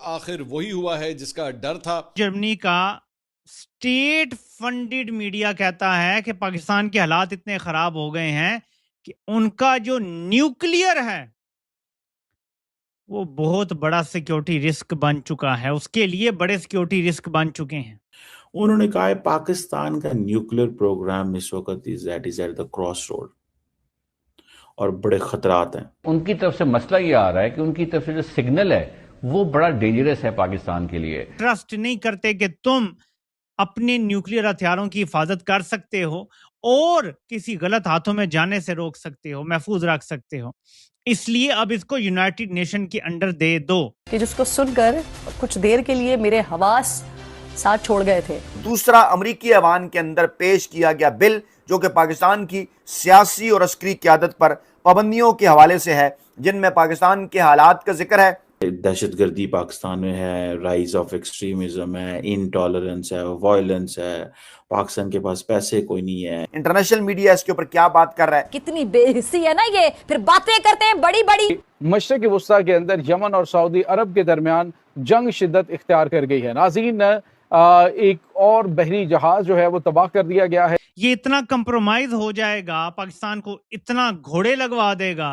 آخر وہی ہوا ہے جس کا ڈر تھا۔ جرمنی کا اسٹیٹ فنڈڈ میڈیا کہتا ہے کہ پاکستان کے حالات اتنے خراب ہو گئے ہیں کہ ان کا جو نیوکلیئر ہے وہ بہت بڑا سیکیورٹی رسک بن چکا ہے، اس کے لیے بڑے سیکیورٹی رسک بن چکے ہیں۔ انہوں نے کہا ہے پاکستان کا نیوکلیئر پروگرام اس وقت از ایٹ دا کراس روڈ اور بڑے خطرات ہیں۔ ان کی طرف سے مسئلہ یہ آ رہا ہے کہ ان کی طرف سے جو سگنل ہے وہ بڑا ڈینجرس ہے پاکستان کے لیے۔ ٹرسٹ نہیں کرتے کہ تم اپنے نیوکلیئر ہتھیاروں کی حفاظت کر سکتے ہو اور کسی غلط ہاتھوں میں جانے سے روک سکتے ہو، محفوظ رکھ سکتے ہو، اس لیے اب اس کو یونائٹڈ نیشن کے انڈر دے دو۔ کہ جس کو سن کر کچھ دیر کے لیے میرے حواس ساتھ چھوڑ گئے تھے۔ دوسرا امریکی ایوان کے اندر پیش کیا گیا بل جو کہ پاکستان کی سیاسی اور عسکری قیادت پر پابندیوں کے حوالے سے ہے، جن میں پاکستان کے حالات کا ذکر ہے۔ دہشت گردی پاکستان میں ہے، رائز آف ایکسٹریمزم ہے، انٹالرنس ہے، وائلنس ہے، پاکستان کے پاس پیسے کوئی نہیں ہے۔ انٹرنیشنل میڈیا اس کے اوپر کیا بات کر رہا ہے؟ کتنی بے حسی ہے نا یہ، پھر باتیں کرتے ہیں بڑی بڑی۔ مشرق وسطیٰ کے اندر یمن اور سعودی عرب کے درمیان جنگ شدت اختیار کر گئی ہے۔ ناظرین، ایک اور بحری جہاز جو ہے وہ تباہ کر دیا گیا ہے۔ یہ اتنا کمپرومائز ہو جائے گا، پاکستان کو اتنا گھوڑے لگوا دے گا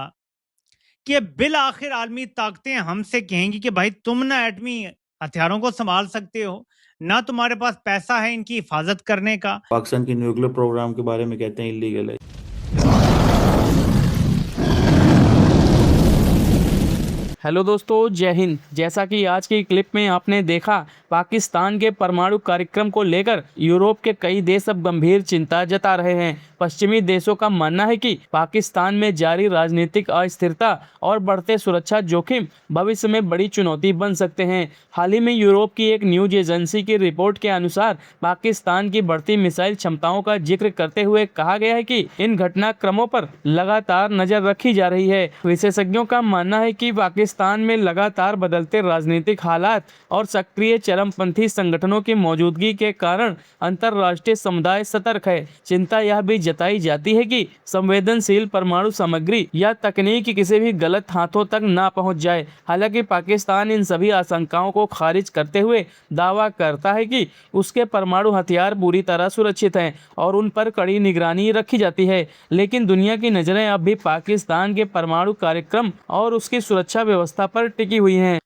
کہ بالآخر عالمی طاقتیں ہم سے کہیں گی کہ بھائی تم نہ ایٹمی ہتھیاروں کو سنبھال سکتے ہو، نہ تمہارے پاس پیسہ ہے ان کی حفاظت کرنے کا۔ پاکستان کے نیوکلیئر پروگرام کے بارے میں کہتے ہیں انلیگل ہے۔ ہیلو دوستو، جے ہند۔ جیسا کہ آج کی کلپ میں آپ نے دیکھا، پاکستان کے پرمانو کارکرم کو لے کر یورپ کے کئی دیش اب گمبھیر چنتا جتا رہے ہیں۔ پشچمی دیشوں کا ماننا ہے کہ پاکستان میں جاری راجنیتک استھرتا اور بڑھتے سرکشا جوخم بھوشیہ میں بڑی چنوتی بن سکتے ہیں۔ حال ہی میں یورپ کی ایک نیوز ایجنسی کی رپورٹ کے انوسار پاکستان کی بڑھتی میزائل چھمتاؤں کا ذکر کرتے ہوئے کہا گیا ہے کہ ان گھٹنا کرموں پر لگاتار نظر رکھی جا رہی ہے۔ وشیشجوں کا ماننا ہے کہ پاکستان میں لگاتار بدلتے راجنیتک حالات اور سکریہ چرم پنتھی سنگٹھنوں کی موجودگی کے کارن انترراشٹریہ سمدائے سترک ہے۔ چنتا یہ بھی جتائی جاتی ہے کہ سنویدنشیل پرمانو سامگری یا تکنیک کسی بھی غلط ہاتھوں تک نہ پہنچ جائے۔ حالانکہ پاکستان ان سبھی آشنکاؤں کو خارج کرتے ہوئے دعویٰ کرتا ہے کہ اس کے پرمانو ہتھیار پوری طرح سرکشت ہیں اور ان پر کڑی نگرانی رکھی جاتی ہے، لیکن دنیا کی نظریں اب بھی پاکستان کے پرمانو کارکرم اور اس کی سرکشا ویوستھا پر ٹکی ہوئی ہیں۔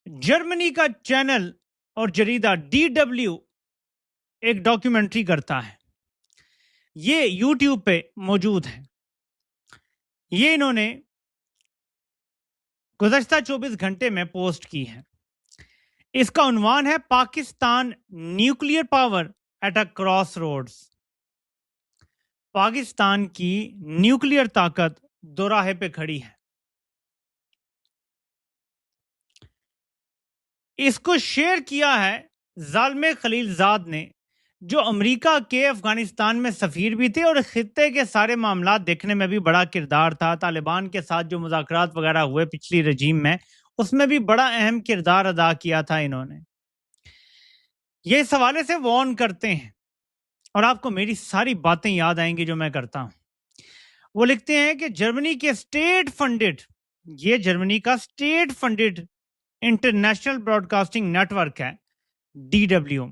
جرمنی کا چینل اور جریدہ DW ایک ڈاکیومنٹری کرتا ہے، یہ یوٹیوب پہ موجود ہے۔ یہ انہوں نے گزشتہ 24 گھنٹے میں پوسٹ کی ہے۔ اس کا عنوان ہے Pakistan nuclear power at a cross roads. Pakistan کی نیوکلیئر طاقت دوراہے پہ کھڑی ہے۔ اس کو شیئر کیا ہے ظالم خلیل زاد نے، جو امریکہ کے افغانستان میں سفیر بھی تھے اور خطے کے سارے معاملات دیکھنے میں بھی بڑا کردار تھا۔ طالبان کے ساتھ جو مذاکرات وغیرہ ہوئے پچھلی رجیم میں، اس میں بھی بڑا اہم کردار ادا کیا تھا انہوں نے۔ یہ اس حوالے سے وارن کرتے ہیں، اور آپ کو میری ساری باتیں یاد آئیں گی جو میں کرتا ہوں۔ وہ لکھتے ہیں کہ جرمنی کے اسٹیٹ فنڈڈ، یہ جرمنی کا state funded international broadcasting network ہے DW،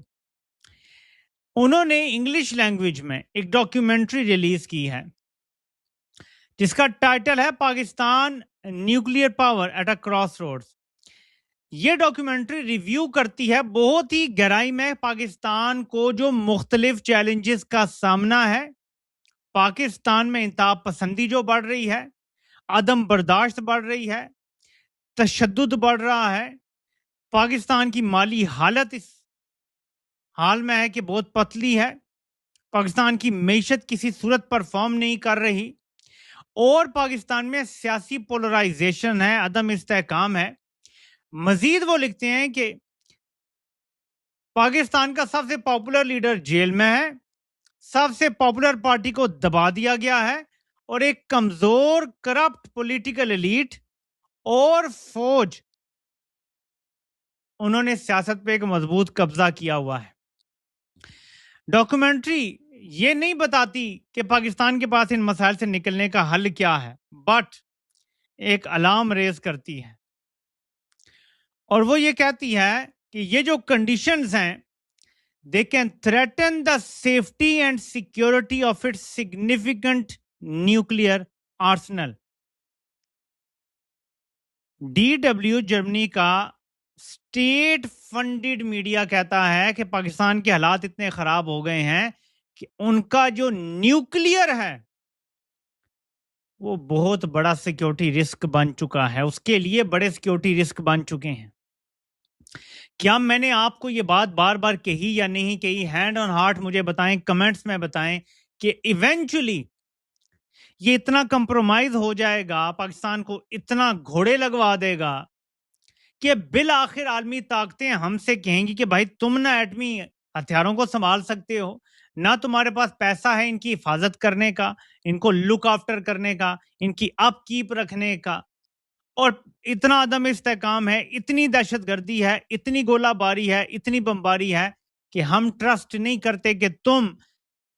انہوں نے انگلش لینگویج میں ایک ڈاکیومنٹری ریلیز کی ہے جس کا ٹائٹل ہے Pakistan nuclear power at a cross roads. یہ ڈاکیومنٹری ریویو کرتی ہے بہت ہی گہرائی میں پاکستان کو جو مختلف چیلنجز کا سامنا ہے، پاکستان میں انتہا پسندی جو بڑھ رہی ہے، عدم برداشت بڑھ رہی ہے، تشدد بڑھ رہا ہے، پاکستان کی مالی حالت اس حال میں ہے کہ بہت پتلی ہے، پاکستان کی معیشت کسی صورت پرفارم نہیں کر رہی، اور پاکستان میں سیاسی پولرائزیشن ہے، عدم استحکام ہے۔ مزید وہ لکھتے ہیں کہ پاکستان کا سب سے پاپولر لیڈر جیل میں ہے، سب سے پاپولر پارٹی کو دبا دیا گیا ہے، اور ایک کمزور کرپٹ پولیٹیکل ایلیٹ اور فوج، انہوں نے سیاست پہ ایک مضبوط قبضہ کیا ہوا ہے۔ ڈاکیومنٹری یہ نہیں بتاتی کہ پاکستان کے پاس ان مسائل سے نکلنے کا حل کیا ہے، بٹ ایک الارم ریز کرتی ہے اور وہ یہ کہتی ہے کہ یہ جو کنڈیشنز ہیں they can threaten the safety and security of its significant nuclear arsenal. DW Germany کا اسٹیٹ فنڈڈ میڈیا کہتا ہے کہ پاکستان کے حالات اتنے خراب ہو گئے ہیں کہ ان کا جو نیوکلیئر ہے وہ بہت بڑا سیکیورٹی رسک بن چکا ہے، اس کے لیے بڑے سیکیورٹی رسک بن چکے ہیں۔ کیا میں نے آپ کو یہ بات بار بار کہی یا نہیں کہی؟ ہینڈ آن ہارٹ مجھے بتائیں، کمنٹس میں بتائیں کہ ایونچولی یہ اتنا کمپرومائز ہو جائے گا، پاکستان کو اتنا گھوڑے لگوا دے گا کہ بالآخر عالمی طاقتیں ہم سے کہیں گی کہ بھائی تم نہ ایٹمی ہتھیاروں کو سنبھال سکتے ہو، نہ تمہارے پاس پیسہ ہے ان کی حفاظت کرنے کا، ان کو لک آفٹر کرنے کا، ان کی اپ کیپ رکھنے کا، اور اتنا عدم استحکام ہے، اتنی دہشت گردی ہے، اتنی گولہ باری ہے، اتنی بمباری ہے کہ ہم ٹرسٹ نہیں کرتے کہ تم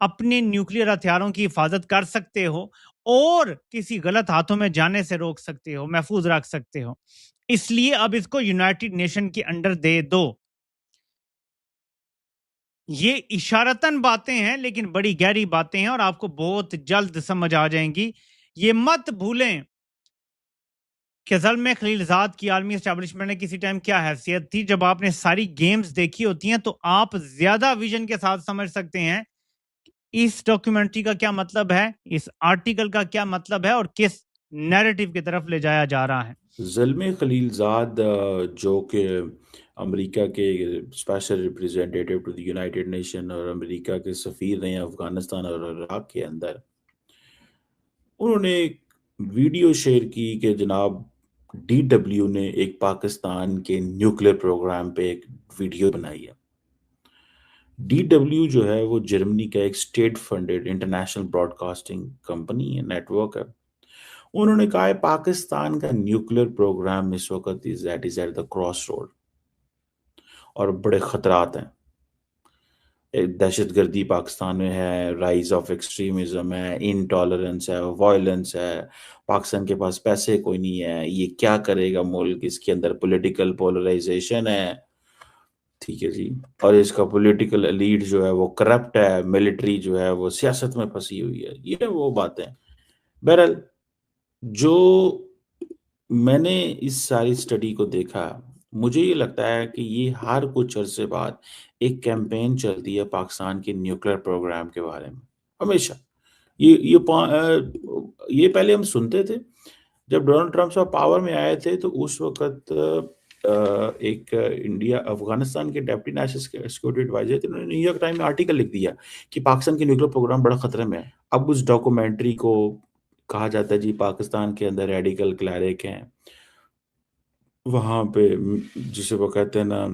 اپنے نیوکلیئر ہتھیاروں کی حفاظت کر سکتے ہو اور کسی غلط ہاتھوں میں جانے سے روک سکتے ہو، محفوظ رکھ سکتے ہو۔ اس لیے اب اس کو یونائٹڈ نیشن کے انڈر دے دو۔ یہ اشارتاً باتیں ہیں لیکن بڑی گہری باتیں ہیں اور آپ کو بہت جلد سمجھ آ جائیں گی۔ یہ مت بھولیں کہ زلمے خلیل زاد کی عالمی اسٹیبلشمنٹ نے کسی ٹائم کیا حیثیت تھی۔ جب آپ نے ساری گیمز دیکھی ہوتی ہیں تو آپ زیادہ ویژن کے ساتھ سمجھ سکتے ہیں اس ڈاکیومنٹری کا کیا مطلب ہے، اس آرٹیکل کا کیا مطلب ہے اور کس نیریٹو کی طرف لے جایا جا رہا ہے۔ زلمے خلیل زاد جو کہ امریکہ کے special representative to the united nation اور امریکہ کے سفیر رہے ہیں افغانستان اور عراق کے اندر، انہوں نے ایک ویڈیو شیئر کی کہ جناب ڈی ڈبلیو نے ایک پاکستان کے نیوکلیئر پروگرام پہ ایک ویڈیو بنائی ہے۔ ڈی ڈبلیو جو ہے وہ جرمنی کا ایک state funded international broadcasting company ہے، نیٹ ورک ہے۔ انہوں نے کہا ہے پاکستان کا نیوکلیئر پروگرام اس وقت از ایٹ دا کراس روڈ اور بڑے خطرات ہیں۔ دہشت گردی پاکستان میں ہے، رائز آف ایکسٹریمزم ہے، انٹالرنس ہے، وائلنس ہے، پاکستان کے پاس پیسے کوئی نہیں ہے، یہ کیا کرے گا ملک، اس کے اندر پولیٹیکل پولرائزیشن ہے، ٹھیک ہے جی، اور اس کا پولیٹیکل ایلیٹ جو ہے وہ کرپٹ ہے، ملٹری جو ہے وہ سیاست میں پھنسی ہوئی ہے، یہ وہ باتیں۔ بہرحال جو میں نے اس ساری اسٹڈی کو دیکھا، مجھے یہ لگتا ہے کہ یہ ہر کچھ عرصے بعد ایک کیمپین چلتی ہے پاکستان کے نیوکلیئر پروگرام کے بارے میں، ہمیشہ۔ یہ پہلے ہم سنتے تھے جب ڈونلڈ ٹرمپ صاحب پاور میں آئے تھے تو اس وقت ایک انڈیا افغانستان کے ڈیپٹی نیشنل سیکورٹی ایڈوائزر تھے، انہوں نے نیو یارک ٹائم میں آرٹیکل لکھ دیا کہ پاکستان کے نیوکلیئر پروگرام بڑا خطرے میں ہے۔ اب اس ڈاکومنٹری کو کہا جاتا ہے جی پاکستان کے اندر ریڈیکل کلیرک ہیں، وہاں پہ جسے وہ کہتے ہیں نا